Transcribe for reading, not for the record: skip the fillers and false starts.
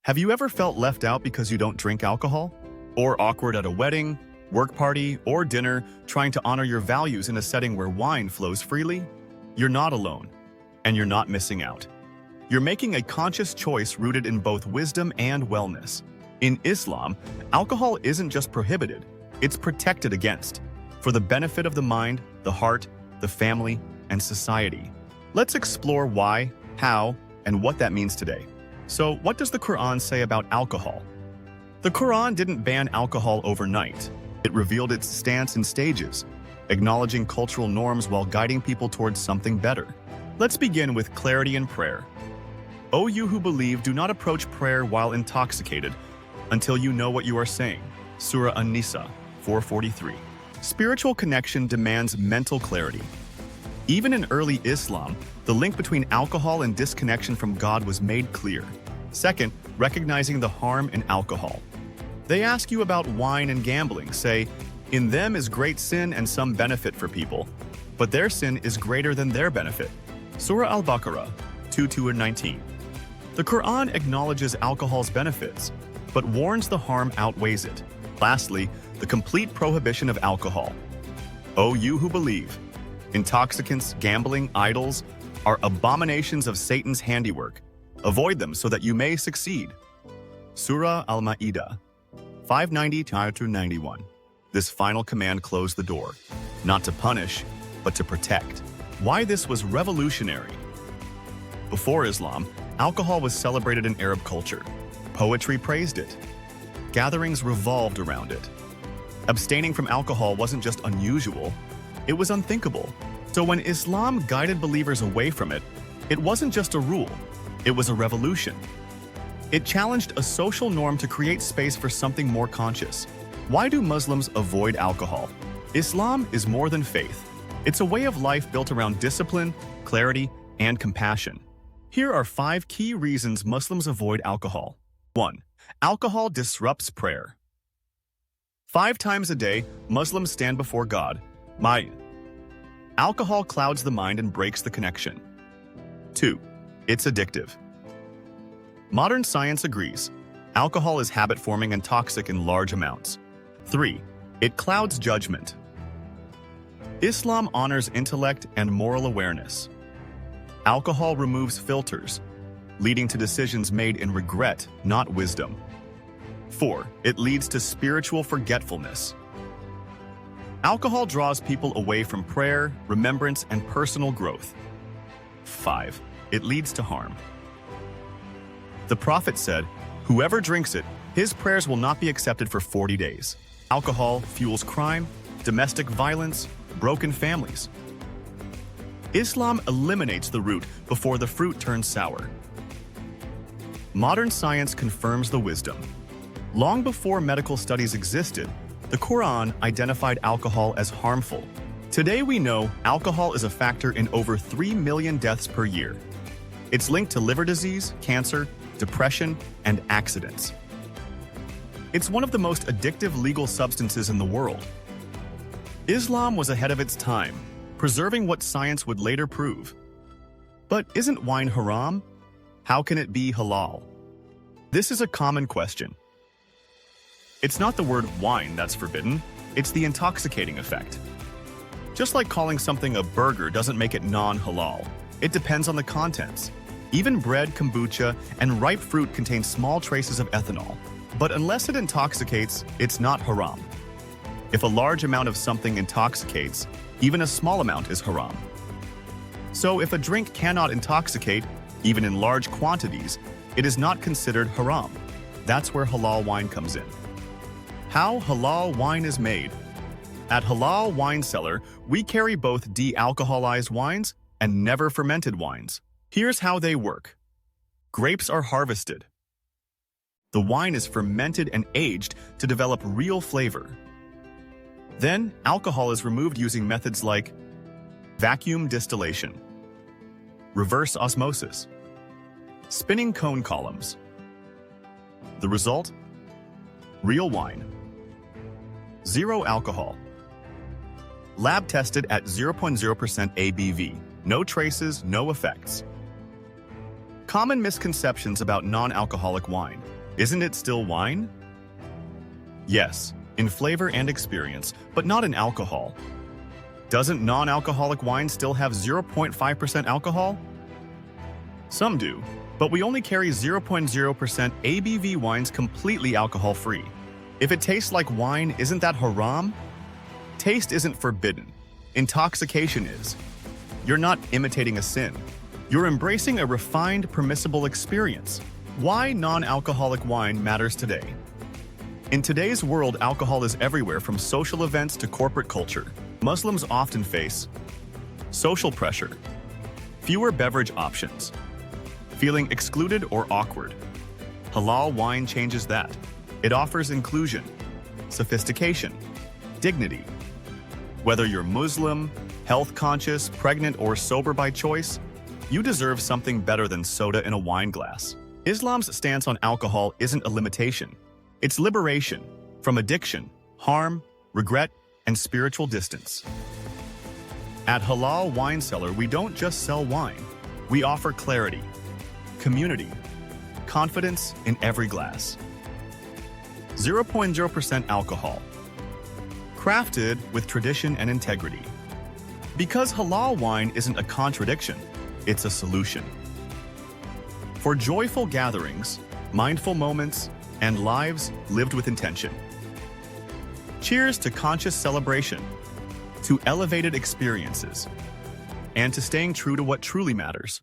Have you ever felt left out because you don't drink alcohol? Or awkward at a wedding, work party, or dinner, trying to honor your values in a setting where wine flows freely? You're not alone, and you're not missing out. You're making a conscious choice rooted in both wisdom and wellness. In Islam, alcohol isn't just prohibited, it's protected against, for the benefit of the mind, the heart, the family, and society. Let's explore why, how, and what that means today. So, what does the Qur'an say about alcohol? The Qur'an didn't ban alcohol overnight. It revealed its stance in stages, acknowledging cultural norms while guiding people towards something better. Let's begin with clarity in prayer. O you who believe, do not approach prayer while intoxicated until you know what you are saying. Surah An-Nisa 4:43. Spiritual connection demands mental clarity. Even in early Islam, the link between alcohol and disconnection from God was made clear. Second, recognizing the harm in alcohol. They ask you about wine and gambling, say, in them is great sin and some benefit for people, but their sin is greater than their benefit. Surah Al-Baqarah 2:19. The Qur'an acknowledges alcohol's benefits, but warns the harm outweighs it. Lastly, the complete prohibition of alcohol. O you who believe, intoxicants, gambling, idols are abominations of Satan's handiwork. Avoid them so that you may succeed. Surah Al-Ma'idah 590-91. This final command closed the door, not to punish, but to protect. Why this was revolutionary? Before Islam, alcohol was celebrated in Arab culture. Poetry praised it. Gatherings revolved around it. Abstaining from alcohol wasn't just unusual, it was unthinkable. So when Islam guided believers away from it, it wasn't just a rule, it was a revolution. It challenged a social norm to create space for something more conscious. Why do Muslims avoid alcohol? Islam is more than faith. It's a way of life built around discipline, clarity, and compassion. Here are 5 key reasons Muslims avoid alcohol. 1. Alcohol disrupts prayer. 5 times a day, Muslims stand before God. Alcohol clouds the mind and breaks the connection. 2. It's addictive. Modern science agrees. Alcohol is habit-forming and toxic in large amounts. 3. It clouds judgment. Islam honors intellect and moral awareness. Alcohol removes filters, leading to decisions made in regret, not wisdom. 4. It leads to spiritual forgetfulness. Alcohol draws people away from prayer, remembrance, and personal growth. 5. It leads to harm. The Prophet said, whoever drinks it, his prayers will not be accepted for 40 days. Alcohol fuels crime, domestic violence, broken families. Islam eliminates the root before the fruit turns sour. Modern science confirms the wisdom. Long before medical studies existed, the Qur'an identified alcohol as harmful. Today we know alcohol is a factor in over 3 million deaths per year. It's linked to liver disease, cancer, depression, and accidents. It's one of the most addictive legal substances in the world. Islam was ahead of its time, preserving what science would later prove. But isn't wine haram? How can it be halal? This is a common question. It's not the word wine that's forbidden, it's the intoxicating effect. Just like calling something a burger doesn't make it non-halal, it depends on the contents. Even bread, kombucha, and ripe fruit contain small traces of ethanol. But unless it intoxicates, it's not haram. If a large amount of something intoxicates, even a small amount is haram. So if a drink cannot intoxicate, even in large quantities, it is not considered haram. That's where halal wine comes in. How halal wine is made. At Halal Wine Cellar, we carry both dealcoholized wines and never fermented wines. Here's how they work. Grapes are harvested. The wine is fermented and aged to develop real flavor. Then, alcohol is removed using methods like vacuum distillation, reverse osmosis, spinning cone columns. The result? Real wine. Zero alcohol. Lab tested at 0.0% ABV. No traces, no effects. Common misconceptions about non-alcoholic wine. Isn't it still wine? Yes, in flavor and experience, but not in alcohol. Doesn't non-alcoholic wine still have 0.5% alcohol? Some do, but we only carry 0.0% ABV wines completely alcohol-free. If it tastes like wine, isn't that haram? Taste isn't forbidden. Intoxication is. You're not imitating a sin. You're embracing a refined, permissible experience. Why non-alcoholic wine matters today. In today's world, alcohol is everywhere from social events to corporate culture. Muslims often face social pressure, fewer beverage options, feeling excluded or awkward. Halal wine changes that. It offers inclusion, sophistication, dignity. Whether you're Muslim, health-conscious, pregnant, or sober by choice, you deserve something better than soda in a wine glass. Islam's stance on alcohol isn't a limitation. It's liberation from addiction, harm, regret, and spiritual distance. At Halal Wine Cellar, we don't just sell wine. We offer clarity, community, confidence in every glass. 0.0% alcohol, crafted with tradition and integrity. Because halal wine isn't a contradiction, it's a solution. For joyful gatherings, mindful moments, and lives lived with intention. Cheers to conscious celebration, to elevated experiences, and to staying true to what truly matters.